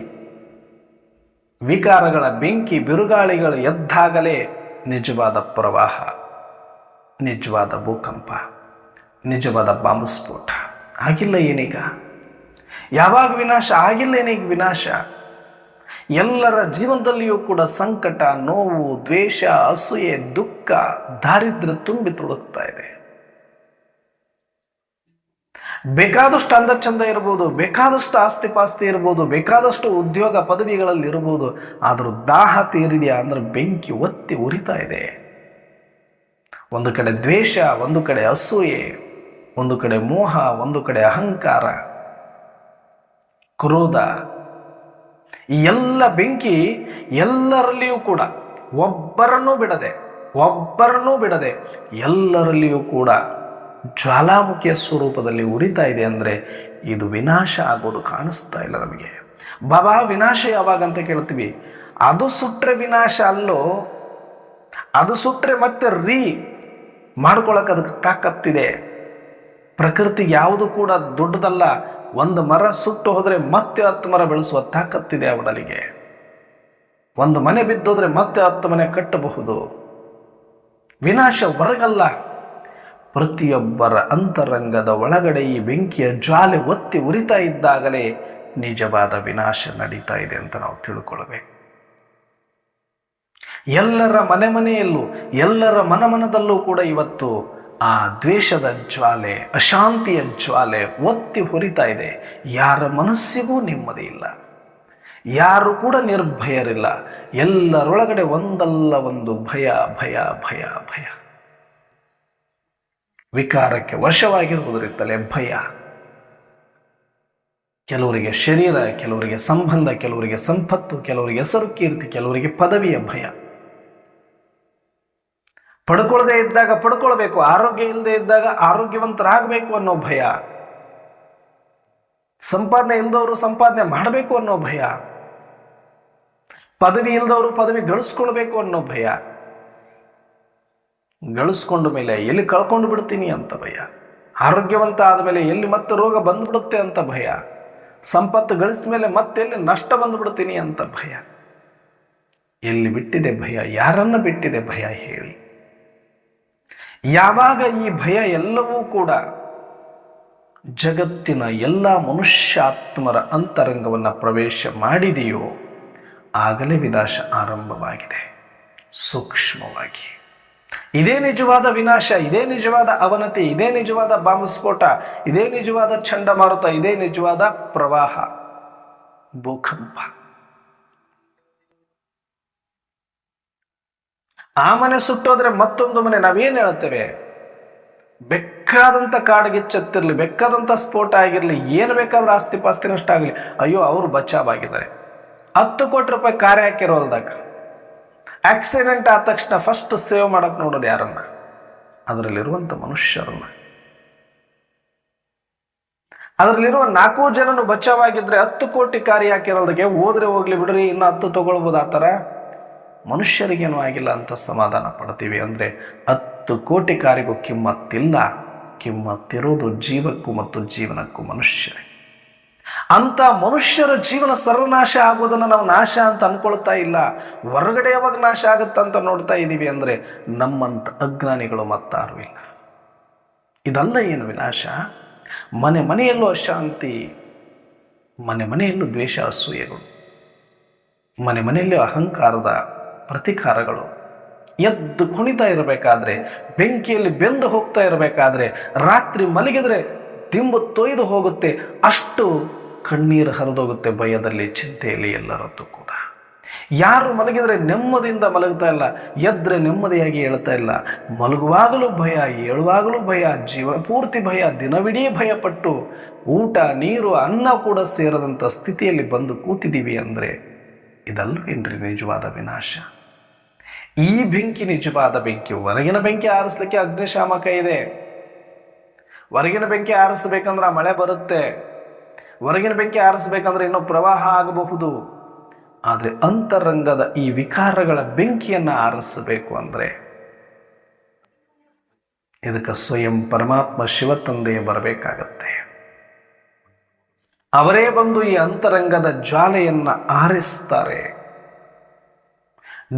ವಿಕಾರಗಳ ಬೆಂಕಿ ಬಿರುಗಾಳಿಗಳು ಎದ್ದಾಗಲೇ ನಿಜವಾದ ಪ್ರವಾಹ, ನಿಜವಾದ ಭೂಕಂಪ, ನಿಜವಾದ ಬಾಂಬು ಸ್ಫೋಟ. ಆಗಿಲ್ಲ ಏನೀಗ? ಯಾವಾಗ ವಿನಾಶ ಆಗಿಲ್ಲ ಏನೀಗ ವಿನಾಶ? ಎಲ್ಲರ ಜೀವನದಲ್ಲಿಯೂ ಕೂಡ ಸಂಕಟ, ನೋವು, ದ್ವೇಷ, ಅಸೂಯೆ, ದುಃಖ, ದಾರಿದ್ರ್ಯ ತುಂಬಿ ತುಳುಕ್ತಾ ಇದೆ. ಬೇಕಾದಷ್ಟು ಅಂದಚಂದ ಇರ್ಬೋದು, ಬೇಕಾದಷ್ಟು ಆಸ್ತಿ ಪಾಸ್ತಿ ಇರ್ಬೋದು, ಬೇಕಾದಷ್ಟು ಉದ್ಯೋಗ ಪದವಿಗಳಲ್ಲಿ ಇರ್ಬೋದು, ಆದರೂ ದಾಹ ತೀರಿದೆಯಾ ಅಂದ್ರೆ ಬೆಂಕಿ ಒತ್ತಿ ಉರಿತಾ ಇದೆ. ಒಂದು ಕಡೆ ದ್ವೇಷ, ಒಂದು ಕಡೆ ಅಸೂಯೆ, ಒಂದು ಕಡೆ ಮೋಹ, ಒಂದು ಕಡೆ ಅಹಂಕಾರ, ಕ್ರೋಧ. ಈ ಎಲ್ಲ ಬೆಂಕಿ ಎಲ್ಲರಲ್ಲಿಯೂ ಕೂಡ ಒಬ್ಬರನ್ನೂ ಬಿಡದೆ ಎಲ್ಲರಲ್ಲಿಯೂ ಕೂಡ ಜ್ವಾಲಾಮುಖಿಯ ಸ್ವರೂಪದಲ್ಲಿ ಉರಿತಾ ಇದೆ. ಅಂದರೆ ಇದು ವಿನಾಶ ಆಗೋದು ಕಾಣಿಸ್ತಾ ಇಲ್ಲ ನಮಗೆ. ಬಾಬಾ ವಿನಾಶ ಯಾವಾಗ ಅಂತ ಕೇಳ್ತೀವಿ. ಅದು ಸುಟ್ರೆ ವಿನಾಶ ಅಲ್ಲೋ, ಅದು ಸುಟ್ರೆ ಮತ್ತೆ ಮಾಡ್ಕೊಳಕ್ಕೆ ಅದಕ್ಕೆ ತಾಕತ್ತಿದೆ. ಪ್ರಕೃತಿಗೆ ಯಾವುದು ಕೂಡ ದೊಡ್ಡದಲ್ಲ. ಒಂದು ಮರ ಸುಟ್ಟು ಹೋದರೆ ಮತ್ತೆ 10 ಮರ ಬೆಳೆಸುವ ತಾಕತ್ತಿದೆ ಅವಡಲಿಗೆ. ಒಂದು ಮನೆ ಬಿದ್ದೋದ್ರೆ ಮತ್ತೆ 10 ಮನೆ ಕಟ್ಟಬಹುದು. ವಿನಾಶ ಹೊರಗಲ್ಲ, ಪ್ರತಿಯೊಬ್ಬರ ಅಂತರಂಗದ ಒಳಗಡೆ ಈ ಬೆಂಕಿಯ ಜ್ವಾಲೆ ಒತ್ತಿ ಉರಿತಾ ಇದ್ದಾಗಲೇ ನಿಜವಾದ ವಿನಾಶ ನಡೀತಾ ಇದೆ ಅಂತ ನಾವು ತಿಳ್ಕೊಳ್ಬೇಕು. ಎಲ್ಲರ ಮನೆಯಲ್ಲೂ ಎಲ್ಲರ ಮನದಲ್ಲೂ ಕೂಡ ಇವತ್ತು ಆ ದ್ವೇಷದ ಜ್ವಾಲೆ, ಅಶಾಂತಿಯ ಜ್ವಾಲೆ ಒತ್ತಿ ಹುರಿತಾ ಇದೆ. ಯಾರ ಮನಸ್ಸಿಗೂ ನೆಮ್ಮದಿ ಇಲ್ಲ, ಯಾರು ಕೂಡ ನಿರ್ಭಯರಿಲ್ಲ. ಎಲ್ಲರೊಳಗಡೆ ಒಂದಲ್ಲ ಒಂದು ಭಯ ಭಯ ಭಯ ಭಯ. ವಿಕಾರಕ್ಕೆ ವಶವಾಗಿರುವುದರಿಂದಲೇ ಭಯ. ಕೆಲವರಿಗೆ ಶರೀರ, ಕೆಲವರಿಗೆ ಸಂಬಂಧ, ಕೆಲವರಿಗೆ ಸಂಪತ್ತು, ಕೆಲವರಿಗೆ ಹೆಸರು ಕೀರ್ತಿ, ಕೆಲವರಿಗೆ ಪದವಿಯ ಭಯ. ಪಡ್ಕೊಳ್ಳದೆ ಇದ್ದಾಗ ಪಡ್ಕೊಳ್ಬೇಕು, ಆರೋಗ್ಯ ಇಲ್ಲದೆ ಇದ್ದಾಗ ಆರೋಗ್ಯವಂತರಾಗಬೇಕು ಅನ್ನೋ ಭಯ, ಸಂಪಾದನೆ ಇಲ್ಲದವರು ಸಂಪಾದನೆ ಮಾಡಬೇಕು ಅನ್ನೋ ಭಯ, ಪದವಿ ಇಲ್ಲದವರು ಪದವಿ ಗಳಿಸ್ಕೊಳ್ಬೇಕು ಅನ್ನೋ ಭಯ, ಗಳಿಸ್ಕೊಂಡ ಮೇಲೆ ಎಲ್ಲಿ ಕಳ್ಕೊಂಡು ಬಿಡ್ತೀನಿ ಅಂತ ಭಯ, ಆರೋಗ್ಯವಂತ ಆದಮೇಲೆ ಎಲ್ಲಿ ಮತ್ತೆ ರೋಗ ಬಂದ್ಬಿಡುತ್ತೆ ಅಂತ ಭಯ, ಸಂಪತ್ತು ಗಳಿಸಿದ ಮೇಲೆ ಮತ್ತೆಲ್ಲಿ ನಷ್ಟ ಬಂದ್ಬಿಡ್ತೀನಿ ಅಂತ ಭಯ. ಎಲ್ಲಿ ಬಿಟ್ಟಿದೆ ಭಯ? ಯಾರನ್ನ ಬಿಟ್ಟಿದೆ ಭಯ ಹೇಳಿ? ಯಾವಾಗ ಈ ಭಯ ಎಲ್ಲವೂ ಕೂಡ ಜಗತ್ತಿನ ಎಲ್ಲ ಮನುಷ್ಯಾತ್ಮರ ಅಂತರಂಗವನ್ನು ಪ್ರವೇಶ ಮಾಡಿದೆಯೋ ಆಗಲೇ ವಿನಾಶ ಆರಂಭವಾಗಿದೆ. ಸೂಕ್ಷ್ಮವಾಗಿ ಇದೇ ನಿಜವಾದ ವಿನಾಶ, ಇದೇ ನಿಜವಾದ ಅವನತಿ, ಇದೇ ನಿಜವಾದ ಬಾಂಬ್ ಸ್ಫೋಟ, ಇದೇ ನಿಜವಾದ ಚಂಡಮಾರುತ, ಇದೇ ನಿಜವಾದ ಪ್ರವಾಹ, ಭೂಕಂಪ. ಆ ಮನೆ ಸುಟ್ಟೋದ್ರೆ ಮತ್ತೊಂದು ಮನೆ. ನಾವೇನು ಹೇಳ್ತೇವೆ? ಬೇಕಾದಂಥ ಕಾಡ್ಗಿಚ್ಚತ್ತಿರಲಿ, ಬೇಕಾದಂಥ ಸ್ಫೋಟ ಆಗಿರಲಿ, ಏನು ಬೇಕಾದ್ರೂ ಆಸ್ತಿ ಪಾಸ್ತಿ ನಷ್ಟ ಆಗಲಿ, ಅಯ್ಯೋ ಅವರು ಬಚಾವಾಗಿದ್ದಾರೆ. 10 ಕೋಟಿ ರೂಪಾಯಿ ಕಾರ್ಯ ಹಾಕಿರೋಲ್ದಾಗ ಆಕ್ಸಿಡೆಂಟ್ ಆದ ತಕ್ಷಣ ಫಸ್ಟ್ ಸೇವ್ ಮಾಡಕ್ ನೋಡೋದು ಯಾರನ್ನ? ಅದರಲ್ಲಿರುವಂಥ ಮನುಷ್ಯರನ್ನ. ಅದರಲ್ಲಿರುವ 4 ಜನನು ಬಚಾವಾಗಿದ್ರೆ 10 ಕೋಟಿ ಕಾರ್ಯ ಹಾಕಿರೋದಕ್ಕೆ ಹೋದ್ರೆ ಹೋಗ್ಲಿ ಬಿಡ್ರಿ, ಇನ್ನು 10 ತಗೊಳ್ಬೋದು. ಆ ಥರ ಮನುಷ್ಯರಿಗೇನೂ ಆಗಿಲ್ಲ ಅಂತ ಸಮಾಧಾನ ಪಡ್ತೀವಿ ಅಂದರೆ 10 ಕೋಟಿ ಕಾರಿಗೂ ಕಿಮ್ಮತ್ತಿಲ್ಲ. ಕಿಮ್ಮತ್ತಿರೋದು ಜೀವಕ್ಕೂ ಮತ್ತು ಜೀವನಕ್ಕೂ ಮನುಷ್ಯರೇ. ಅಂತ ಮನುಷ್ಯರ ಜೀವನ ಸರ್ವನಾಶ ಆಗೋದನ್ನು ನಾವು ನಾಶ ಅಂತ ಅನ್ಕೊಳ್ತಾ ಇಲ್ಲ. ಹೊರಗಡೆ ಯಾವಾಗ ನಾಶ ಆಗುತ್ತಂತ ನೋಡ್ತಾ ಇದ್ದೀವಿ ಅಂದರೆ ನಮ್ಮಂಥ ಅಜ್ಞಾನಿಗಳು ಮತ್ತಾರು ಇಲ್ಲ. ಇದಲ್ಲ ಏನು ವಿನಾಶ? ಮನೆ ಮನೆಯಲ್ಲೂ ಅಶಾಂತಿ, ಮನೆ ಮನೆಯಲ್ಲೂ ದ್ವೇಷ ಅಸೂಯೆಗಳು, ಮನೆ ಮನೆಯಲ್ಲೂ ಅಹಂಕಾರದ ಪ್ರತಿಕಾರಗಳು. ಎದ್ದು ಕುಣಿತಾ ಇರಬೇಕಾದ್ರೆ, ಬೆಂಕಿಯಲ್ಲಿ ಬೆಂದು ಹೋಗ್ತಾ ಇರಬೇಕಾದ್ರೆ, ರಾತ್ರಿ ಮಲಗಿದ್ರೆ ದಿಂಬು ತೊಯ್ದು ಹೋಗುತ್ತೆ, ಅಷ್ಟು ಕಣ್ಣೀರು ಹರಿದೋಗುತ್ತೆ ಭಯದಲ್ಲಿ, ಚಿಂತೆಯಲ್ಲಿ, ಎಲ್ಲರದ್ದು ಕೂಡ. ಯಾರು ಮಲಗಿದರೆ ನೆಮ್ಮದಿಯಿಂದ ಮಲಗ್ತಾ ಇಲ್ಲ, ಎದ್ರೆ ನೆಮ್ಮದಿಯಾಗಿ ಹೇಳ್ತಾ ಇಲ್ಲ. ಮಲಗುವಾಗಲೂ ಭಯ, ಏಳುವಾಗಲೂ ಭಯ, ಜೀವ ಪೂರ್ತಿ ಭಯ, ದಿನವಿಡೀ ಭಯಪಟ್ಟು ಊಟ ನೀರು ಅನ್ನ ಕೂಡ ಸೇರದಂಥ ಸ್ಥಿತಿಯಲ್ಲಿ ಬಂದು ಕೂತಿದ್ದೀವಿ ಅಂದರೆ ಇದಲ್ವೇನ್ರಿ ನಿಜವಾದ ವಿನಾಶ? ಈ ಬೆಂಕಿ ನಿಜವಾದ ಬೆಂಕಿ. ಹೊರಗಿನ ಬೆಂಕಿ ಆರಿಸ್ಲಿಕ್ಕೆ ಅಗ್ನಿಶಾಮಕ ಇದೆ. ಹೊರಗಿನ ಬೆಂಕಿ ಆರಿಸ್ಬೇಕಂದ್ರೆ ಮಳೆ ಬರುತ್ತೆ, ಹೊರಗಿನ ಬೆಂಕಿ ಆರಿಸ್ಬೇಕಂದ್ರೆ ಇನ್ನೂ ಪ್ರವಾಹ ಆಗಬಹುದು. ಆದರೆ ಅಂತರಂಗದ ಈ ವಿಕಾರಗಳ ಬೆಂಕಿಯನ್ನು ಆರಿಸಬೇಕು ಅಂದರೆ ಇದಕ್ಕೆ ಸ್ವಯಂ ಪರಮಾತ್ಮ ಶಿವತಂದೆಯೇ ಬರಬೇಕಾಗತ್ತೆ. ಅವರೇ ಬಂದು ಈ ಅಂತರಂಗದ ಜ್ವಾಲೆಯನ್ನು ಆರಿಸ್ತಾರೆ.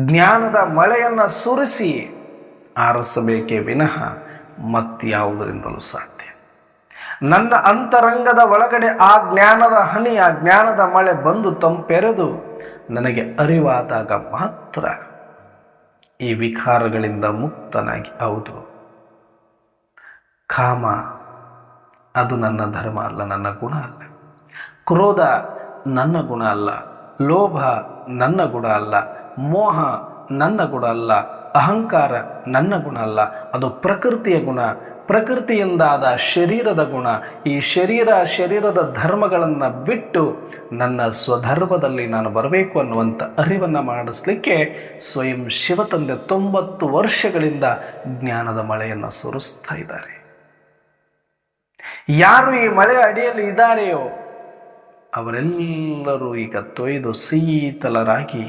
ಜ್ಞಾನದ ಮಳೆಯನ್ನು ಸುರಿಸಿ ಆರಿಸಬೇಕೇ ವಿನಃ ಮತ್ಯಾವುದರಿಂದಲೂ ಸಾಧ್ಯ. ನನ್ನ ಅಂತರಂಗದ ಒಳಗಡೆ ಆ ಜ್ಞಾನದ ಹನಿ, ಆ ಜ್ಞಾನದ ಮಳೆ ಬಂದು ತಂಪೆರೆದು ನನಗೆ ಅರಿವಾದಾಗ ಮಾತ್ರ ಈ ವಿಕಾರಗಳಿಂದ ಮುಕ್ತನಾಗಿ, ಹೌದು ಕಾಮ ಅದು ನನ್ನ ಧರ್ಮ ಅಲ್ಲ, ನನ್ನ ಗುಣ ಅಲ್ಲ. ಕ್ರೋಧ ನನ್ನ ಗುಣ ಅಲ್ಲ, ಲೋಭ ನನ್ನ ಗುಣ ಅಲ್ಲ, ಮೋಹ ನನ್ನ ಗುಣ ಅಲ್ಲ, ಅಹಂಕಾರ ನನ್ನ ಗುಣ ಅಲ್ಲ, ಅದು ಪ್ರಕೃತಿಯ ಗುಣ, ಪ್ರಕೃತಿಯಿಂದಾದ ಶರೀರದ ಗುಣ. ಈ ಶರೀರದ ಧರ್ಮಗಳನ್ನು ಬಿಟ್ಟು ನನ್ನ ಸ್ವಧರ್ಮದಲ್ಲಿ ನಾನು ಬರಬೇಕು ಅನ್ನುವಂಥ ಅರಿವನ್ನು ಮಾಡಿಸ್ಲಿಕ್ಕೆ ಸ್ವಯಂ ಶಿವತಂದೆ 90 ವರ್ಷಗಳಿಂದ ಜ್ಞಾನದ ಮಳೆಯನ್ನು ಸುರಿಸ್ತಾ ಇದ್ದಾರೆ. ಯಾರು ಈ ಮಳೆಯ ಅಡಿಯಲ್ಲಿ ಇದ್ದಾರೆಯೋ ಅವರೆಲ್ಲರೂ ಈಗ ತೊಯ್ದು ಶೀತಲರಾಗಿ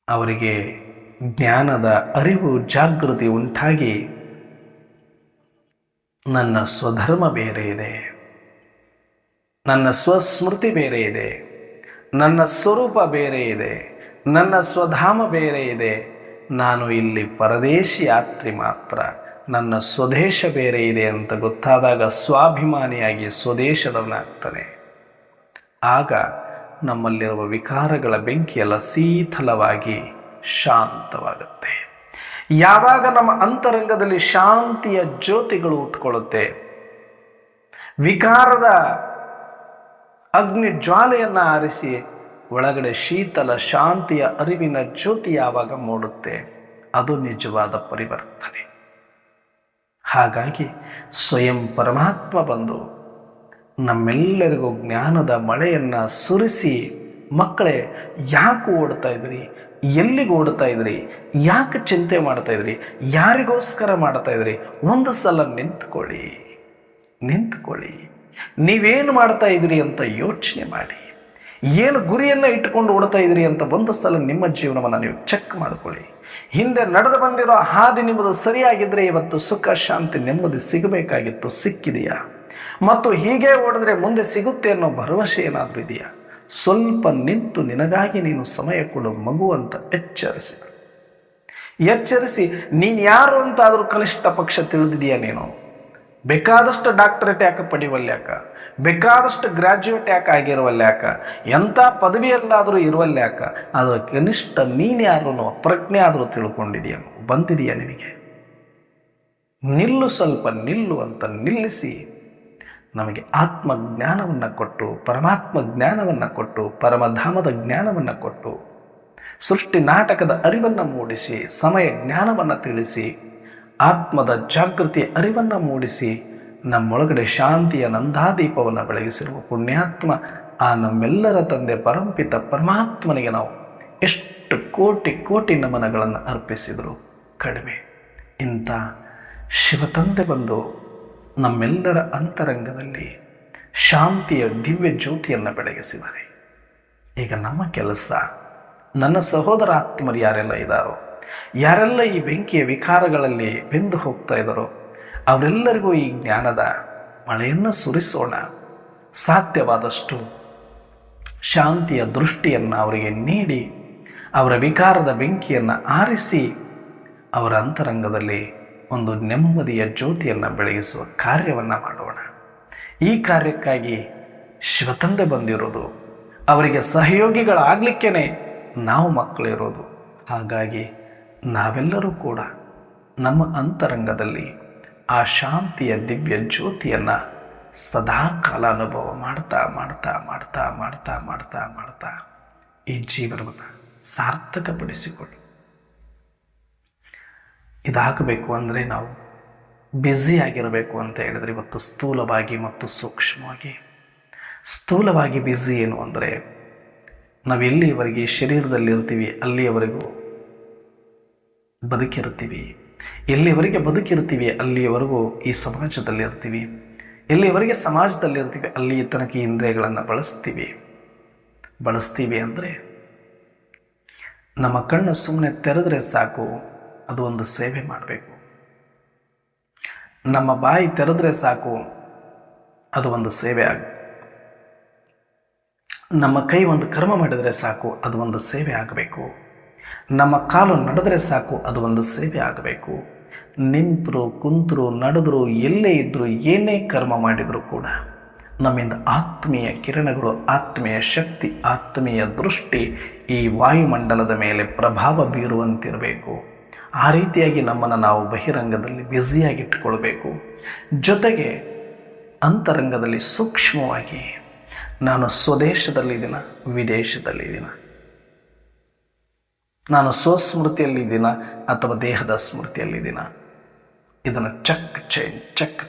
ಅವರಿಗೆ ಜ್ಞಾನದ ಅರಿವು, ಜಾಗೃತಿ ಉಂಟಾಗಿ ನನ್ನ ಸ್ವಧರ್ಮ ಬೇರೆ ಇದೆ, ನನ್ನ ಸ್ವಸ್ಮೃತಿ ಬೇರೆ ಇದೆ, ನನ್ನ ಸ್ವರೂಪ ಬೇರೆ ಇದೆ, ನನ್ನ ಸ್ವಧಾಮ ಬೇರೆ ಇದೆ, ನಾನು ಇಲ್ಲಿ ಪರದೇಶಿ ಯಾತ್ರಿ ಮಾತ್ರ, ನನ್ನ ಸ್ವದೇಶ ಬೇರೆ ಇದೆ ಅಂತ ಗೊತ್ತಾದಾಗ ಸ್ವಾಭಿಮಾನಿಯಾಗಿ ಸ್ವದೇಶದವನಾಗ್ತಾನೆ. ಆಗ ನಮ್ಮಲ್ಲಿರುವ ವಿಕಾರಗಳ ಬೆಂಕಿಯೆಲ್ಲ ಶೀತಲವಾಗಿ ಶಾಂತವಾಗುತ್ತೆ. ಯಾವಾಗ ನಮ್ಮ ಅಂತರಂಗದಲ್ಲಿ ಶಾಂತಿಯ ಜ್ಯೋತಿಗಳು ಉಟ್ಕೊಳ್ಳುತ್ತೆ, ವಿಕಾರದ ಅಗ್ನಿ ಜ್ವಾಲೆಯನ್ನು ಆರಿಸಿ ಒಳಗಡೆ ಶೀತಲ ಶಾಂತಿಯ ಅರಿವಿನ ಜ್ಯೋತಿ ಯಾವಾಗ ಮೂಡುತ್ತೆ, ಅದು ನಿಜವಾದ ಪರಿವರ್ತನೆ. ಹಾಗಾಗಿ ಸ್ವಯಂ ಪರಮಾತ್ಮ ಬಂದು ನಮ್ಮೆಲ್ಲರಿಗೂ ಜ್ಞಾನದ ಮಳೆಯನ್ನು ಸುರಿಸಿ, ಮಕ್ಕಳೇ ಯಾಕೆ ಓಡ್ತಾ ಇದ್ರಿ, ಎಲ್ಲಿಗೆ ಓಡ್ತಾ ಇದ್ರಿ, ಯಾಕೆ ಚಿಂತೆ ಮಾಡ್ತಾ ಇದ್ರಿ, ಯಾರಿಗೋಸ್ಕರ ಮಾಡ್ತಾ ಇದ್ರಿ, ಒಂದು ಸಲ ನಿಂತ್ಕೊಳ್ಳಿ. ನೀವೇನು ಮಾಡ್ತಾ ಇದ್ರಿ ಅಂತ ಯೋಚನೆ ಮಾಡಿ. ಏನು ಗುರಿಯನ್ನು ಇಟ್ಟುಕೊಂಡು ಓಡ್ತಾ ಇದ್ರಿ ಅಂತ ಒಂದು ಸಲ ನಿಮ್ಮ ಜೀವನವನ್ನು ನೀವು ಚೆಕ್ ಮಾಡ್ಕೊಳ್ಳಿ. ಹಿಂದೆ ನಡೆದು ಬಂದಿರೋ ಹಾದಿ ನಿಮ್ಮದು ಸರಿಯಾಗಿದ್ದರೆ ಇವತ್ತು ಸುಖ ಶಾಂತಿ ನೆಮ್ಮದಿ ಸಿಗಬೇಕಾಗಿತ್ತು, ಸಿಕ್ಕಿದೆಯಾ? ಮತ್ತು ಹೀಗೆ ಓಡಿದ್ರೆ ಮುಂದೆ ಸಿಗುತ್ತೆ ಅನ್ನೋ ಭರವಸೆ ಏನಾದರೂ ಇದೆಯಾ? ಸ್ವಲ್ಪ ನಿಂತು ನಿನಗಾಗಿ ನೀನು ಸಮಯ ಕೊಡು ಮಗು ಅಂತ ಎಚ್ಚರಿಸಿ ನೀನು ಯಾರು ಅಂತಾದರೂ ಕನಿಷ್ಠ ಪಕ್ಷ ತಿಳಿದಿದೆಯಾ? ನೀನು ಬೇಕಾದಷ್ಟು ಡಾಕ್ಟರೇಟ್ ಯಾಕೆ ಪಡಿವಲ್ಯಾಕ, ಬೇಕಾದಷ್ಟು ಗ್ರ್ಯಾಜುಯೇಟ್ ಯಾಕೆ ಆಗಿರುವಲ್ಯಾಕ, ಎಂಥ ಪದವಿಯಲ್ಲಾದರೂ ಇರುವಲ್ಯಾಕ, ಅದರ ಕನಿಷ್ಠ ನೀನ್ಯಾರು ಪ್ರಜ್ಞೆ ಆದರೂ ತಿಳ್ಕೊಂಡಿದೆಯಾ, ಬಂದಿದೆಯಾ ನಿನಗೆ? ನಿಲ್ಲು, ಸ್ವಲ್ಪ ನಿಲ್ಲು ಅಂತ ನಿಲ್ಲಿಸಿ ನಮಗೆ ಆತ್ಮಜ್ಞಾನವನ್ನು ಕೊಟ್ಟು, ಪರಮಾತ್ಮ ಜ್ಞಾನವನ್ನು ಕೊಟ್ಟು, ಪರಮಧಾಮದ ಜ್ಞಾನವನ್ನು ಕೊಟ್ಟು, ಸೃಷ್ಟಿ ನಾಟಕದ ಅರಿವನ್ನು ಮೂಡಿಸಿ, ಸಮಯ ಜ್ಞಾನವನ್ನು ತಿಳಿಸಿ, ಆತ್ಮದ ಜಾಗೃತಿಯ ಅರಿವನ್ನು ಮೂಡಿಸಿ, ನಮ್ಮೊಳಗಡೆ ಶಾಂತಿಯ ನಂದಾದೀಪವನ್ನು ಬೆಳಗಿಸಿರುವ ಪುಣ್ಯಾತ್ಮ ಆ ನಮ್ಮೆಲ್ಲರ ತಂದೆ ಪರಂಪಿತ ಪರಮಾತ್ಮನಿಗೆ ನಾವು ಎಷ್ಟು ಕೋಟಿ ಕೋಟಿ ನಮನಗಳನ್ನು ಅರ್ಪಿಸಿದರು ಕಡಿಮೆ. ಇಂಥ ಶಿವತಂದೆ ಬಂದು ನಮ್ಮೆಲ್ಲರ ಅಂತರಂಗದಲ್ಲಿ ಶಾಂತಿಯ ದಿವ್ಯ ಜ್ಯೋತಿಯನ್ನು ಬೆಳಗಿಸಿದ್ದಾರೆ. ಈಗ ನಮ್ಮ ಕೆಲಸ, ನನ್ನ ಸಹೋದರ ಆತ್ಮರು ಯಾರೆಲ್ಲ ಇದ್ದಾರೋ, ಯಾರೆಲ್ಲ ಈ ಬೆಂಕಿಯ ವಿಕಾರಗಳಲ್ಲಿ ಬೆಂದು ಹೋಗ್ತಾ ಇದ್ದಾರೋ, ಅವರೆಲ್ಲರಿಗೂ ಈ ಜ್ಞಾನದ ಮಳೆಯನ್ನು ಸುರಿಸೋಣ. ಸಾಧ್ಯವಾದಷ್ಟು ಶಾಂತಿಯ ದೃಷ್ಟಿಯನ್ನು ಅವರಿಗೆ ನೀಡಿ, ಅವರ ವಿಕಾರದ ಬೆಂಕಿಯನ್ನು ಆರಿಸಿ, ಅವರ ಅಂತರಂಗದಲ್ಲಿ ಒಂದು ನೆಮ್ಮದಿಯ ಜ್ಯೋತಿಯನ್ನು ಬೆಳಗಿಸುವ ಕಾರ್ಯವನ್ನು ಮಾಡೋಣ. ಈ ಕಾರ್ಯಕ್ಕಾಗಿ ಶಿವತಂದೆ ಬಂದಿರೋದು, ಅವರಿಗೆ ಸಹಯೋಗಿಗಳಾಗಲಿಕ್ಕೇ ನಾವು ಮಕ್ಕಳಿರೋದು. ಹಾಗಾಗಿ ನಾವೆಲ್ಲರೂ ಕೂಡ ನಮ್ಮ ಅಂತರಂಗದಲ್ಲಿ ಆ ಶಾಂತಿಯ ದಿವ್ಯ ಜ್ಯೋತಿಯನ್ನು ಸದಾ ಕಾಲ ಅನುಭವ ಮಾಡ್ತಾ ಮಾಡ್ತಾ ಮಾಡ್ತಾ ಮಾಡ್ತಾ ಮಾಡ್ತಾ ಮಾಡ್ತಾ ಈ ಜೀವನವನ್ನು ಸಾರ್ಥಕಪಡಿಸಿಕೊಳ್ಳಿ. ಇದಾಗಬೇಕು ಅಂದರೆ ನಾವು ಬ್ಯುಸಿಯಾಗಿರಬೇಕು ಅಂತ ಹೇಳಿದ್ರೆ, ಇವತ್ತು ಸ್ಥೂಲವಾಗಿ ಮತ್ತು ಸೂಕ್ಷ್ಮವಾಗಿ. ಸ್ಥೂಲವಾಗಿ ಬ್ಯುಸಿ ಏನು ಅಂದರೆ, ನಾವು ಎಲ್ಲಿಯವರೆಗೆ ಶರೀರದಲ್ಲಿರ್ತೀವಿ ಅಲ್ಲಿಯವರೆಗೂ ಬದುಕಿರ್ತೀವಿ, ಎಲ್ಲಿಯವರೆಗೆ ಬದುಕಿರ್ತೀವಿ ಅಲ್ಲಿಯವರೆಗೂ ಈ ಸಮಾಜದಲ್ಲಿರ್ತೀವಿ, ಎಲ್ಲಿಯವರೆಗೆ ಸಮಾಜದಲ್ಲಿರ್ತೀವಿ ಅಲ್ಲಿ ತನಕ ಈ ಇಂದ್ರಿಯಗಳನ್ನು ಬಳಸ್ತೀವಿ ಅಂದರೆ, ನಮ್ಮ ಕಣ್ಣು ಸುಮ್ಮನೆ ತೆರೆದ್ರೆ ಸಾಕು, ಅದು ಒಂದು ಸೇವೆ ಮಾಡಬೇಕು. ನಮ್ಮ ಬಾಯಿ ತೆರೆದ್ರೆ ಸಾಕು, ಅದು ಒಂದು ಸೇವೆ ನಮ್ಮ ಕೈ ಒಂದು ಕರ್ಮ ಮಾಡಿದರೆ ಸಾಕು, ಅದು ಒಂದು ಸೇವೆ ಆಗಬೇಕು. ನಮ್ಮ ಕಾಲು ನಡೆದರೆ ಸಾಕು, ಅದು ಒಂದು ಸೇವೆ ಆಗಬೇಕು. ನಿಂತರು, ಕುಂತರು, ನಡೆದ್ರು, ಎಲ್ಲೇ ಇದ್ದರೂ, ಏನೇ ಕರ್ಮ ಮಾಡಿದರೂ ಕೂಡ ನಮ್ಮಿಂದ ಆತ್ಮೀಯ ಕಿರಣಗಳು, ಆತ್ಮೀಯ ಶಕ್ತಿ, ಆತ್ಮೀಯ ದೃಷ್ಟಿ ಈ ವಾಯುಮಂಡಲದ ಮೇಲೆ ಪ್ರಭಾವ ಬೀರುವಂತಿರಬೇಕು. ಆ ರೀತಿಯಾಗಿ ನಮ್ಮನ್ನು ನಾವು ಬಹಿರಂಗದಲ್ಲಿ ಬ್ಯುಸಿಯಾಗಿಟ್ಟುಕೊಳ್ಬೇಕು. ಜೊತೆಗೆ ಅಂತರಂಗದಲ್ಲಿ ಸೂಕ್ಷ್ಮವಾಗಿ ನಾನು ಸ್ವದೇಶದಲ್ಲಿದ್ದೀನ, ವಿದೇಶದಲ್ಲಿದ್ದೀನ, ನಾನು ಸ್ವಸ್ಮೃತಿಯಲ್ಲಿದ್ದೀನ ಅಥವಾ ದೇಹದ ಸ್ಮೃತಿಯಲ್ಲಿದ್ದೀನ, ಇದನ್ನು ಚೆಕ್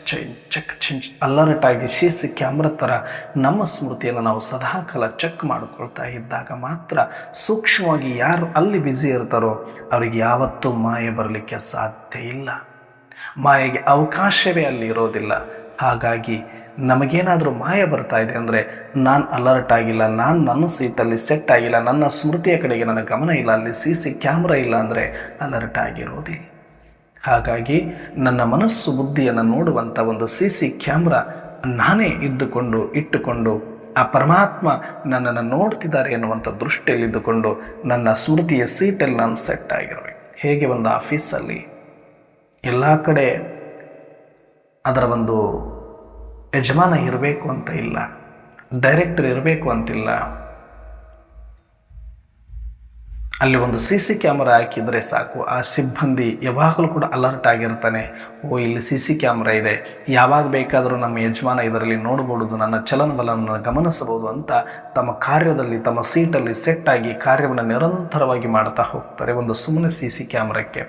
ಚೇಂಜ್ ಅಲರ್ಟಾಗಿ CC ಕ್ಯಾಮ್ರಾ ಥರ ನಮ್ಮ ಸ್ಮೃತಿಯನ್ನು ನಾವು ಸದಾಕಾಲ ಚೆಕ್ ಮಾಡಿಕೊಳ್ತಾ ಇದ್ದಾಗ ಮಾತ್ರ ಸೂಕ್ಷ್ಮವಾಗಿ ಯಾರು ಅಲ್ಲಿ ಬ್ಯುಸಿ ಇರ್ತಾರೋ ಅವರಿಗೆ ಯಾವತ್ತೂ ಮಾಯೆ ಬರಲಿಕ್ಕೆ ಸಾಧ್ಯ ಇಲ್ಲ. ಮಾಯೆಗೆ ಅವಕಾಶವೇ ಅಲ್ಲಿ ಇರೋದಿಲ್ಲ. ಹಾಗಾಗಿ ನಮಗೇನಾದರೂ ಮಾಯ ಬರ್ತಾ ಇದೆ ಅಂದರೆ, ನಾನು ಅಲರ್ಟ್ ಆಗಿಲ್ಲ, ನಾನು ನನ್ನ ಸೀಟಲ್ಲಿ ಸೆಟ್ ಆಗಿಲ್ಲ, ನನ್ನ ಸ್ಮೃತಿಯ ಕಡೆಗೆ ನನ್ನ ಗಮನ ಇಲ್ಲ, ಅಲ್ಲಿ CC ಕ್ಯಾಮ್ರಾ ಇಲ್ಲ ಅಂದರೆ ಅಲರ್ಟ್ ಆಗಿರೋದಿಲ್ಲ. ಹಾಗಾಗಿ ನನ್ನ ಮನಸ್ಸು ಬುದ್ಧಿಯನ್ನು ನೋಡುವಂಥ ಒಂದು CC ಕ್ಯಾಮ್ರಾ ನಾನೇ ಇಟ್ಟುಕೊಂಡು ಆ ಪರಮಾತ್ಮ ನನ್ನನ್ನು ನೋಡ್ತಿದ್ದಾರೆ ಎನ್ನುವಂಥ ದೃಷ್ಟಿಯಲ್ಲಿದ್ದುಕೊಂಡು ನನ್ನ ಸ್ಮೃತಿಯ ಸೀಟಲ್ಲಿ ನಾನು ಸೆಟ್ ಆಗಿರಬೇಕು. ಹೇಗೆ ಒಂದು ಆಫೀಸಲ್ಲಿ ಎಲ್ಲ ಕಡೆ ಅದರ ಒಂದು ಯಜಮಾನ ಇರಬೇಕು ಅಂತ ಇಲ್ಲ, ಡೈರೆಕ್ಟರ್ ಇರಬೇಕು ಅಂತಿಲ್ಲ, ಅಲ್ಲಿ ಒಂದು CC ಕ್ಯಾಮ್ರಾ ಹಾಕಿದರೆ ಸಾಕು, ಆ ಸಿಬ್ಬಂದಿ ಯಾವಾಗಲೂ ಕೂಡ ಅಲರ್ಟ್ ಆಗಿರ್ತಾನೆ. ಇಲ್ಲಿ CC ಕ್ಯಾಮ್ರಾ ಇದೆ, ಯಾವಾಗ ಬೇಕಾದರೂ ನಮ್ಮ ಯಜಮಾನ ಇದರಲ್ಲಿ ನೋಡ್ಬೋದು, ನನ್ನ ಚಲನವಲನವನ್ನು ಗಮನಿಸಬಹುದು ಅಂತ ತಮ್ಮ ಕಾರ್ಯದಲ್ಲಿ, ತಮ್ಮ ಸೀಟಲ್ಲಿ ಸೆಟ್ ಆಗಿ ಕಾರ್ಯವನ್ನು ನಿರಂತರವಾಗಿ ಮಾಡ್ತಾ ಹೋಗ್ತಾರೆ ಒಂದು ಸುಮ್ಮನೆ CC ಕ್ಯಾಮ್ರಾಕ್ಕೆ.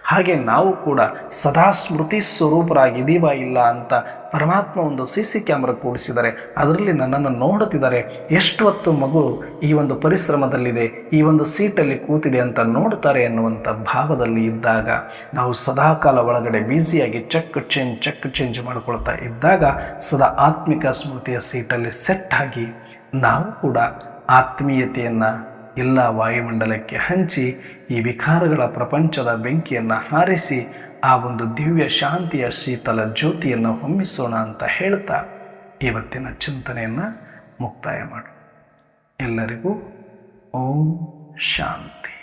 ಹಾಗೆ ನಾವು ಕೂಡ ಸದಾ ಸ್ಮೃತಿ ಸ್ವರೂಪರಾಗಿದ್ದೀವಾ ಇಲ್ಲ ಅಂತ ಪರಮಾತ್ಮ ಒಂದು CC ಕ್ಯಾಮ್ರಾ ಕೂಡಿಸಿದ್ದಾರೆ, ಅದರಲ್ಲಿ ನನ್ನನ್ನು ನೋಡುತ್ತಿದ್ದಾರೆ. ಎಷ್ಟು ಹೊತ್ತು ಮಗು ಈ ಒಂದು ಪರಿಶ್ರಮದಲ್ಲಿದೆ, ಈ ಒಂದು ಸೀಟಲ್ಲಿ ಕೂತಿದೆ ಅಂತ ನೋಡ್ತಾರೆ ಎನ್ನುವಂಥ ಭಾವದಲ್ಲಿ ಇದ್ದಾಗ ನಾವು ಸದಾಕಾಲ ಒಳಗಡೆ ಬ್ಯುಸಿಯಾಗಿ ಚೆಕ್ ಚೇಂಜ್ ಮಾಡ್ಕೊಳ್ತಾ ಇದ್ದಾಗ ಸದಾ ಆತ್ಮಿಕ ಸ್ಮೃತಿಯ ಸೀಟಲ್ಲಿ ಸೆಟ್ ಆಗಿ ನಾವು ಕೂಡ ಆತ್ಮೀಯತೆಯನ್ನು ಎಲ್ಲ ವಾಯುಮಂಡಲಕ್ಕೆ ಹಂಚಿ ಈ ವಿಕಾರಗಳ ಪ್ರಪಂಚದ ಬೆಂಕಿಯನ್ನು ಹಾರಿಸಿ ಆ ಒಂದು ದಿವ್ಯ ಶಾಂತಿಯ ಶೀತಲ ಜ್ಯೋತಿಯನ್ನು ಹೊಮ್ಮಿಸೋಣ ಅಂತ ಹೇಳ್ತಾ ಇವತ್ತಿನ ಚಿಂತನೆಯನ್ನು ಮುಕ್ತಾಯ ಮಾಡು. ಎಲ್ಲರಿಗೂ ಓಂ ಶಾಂತಿ.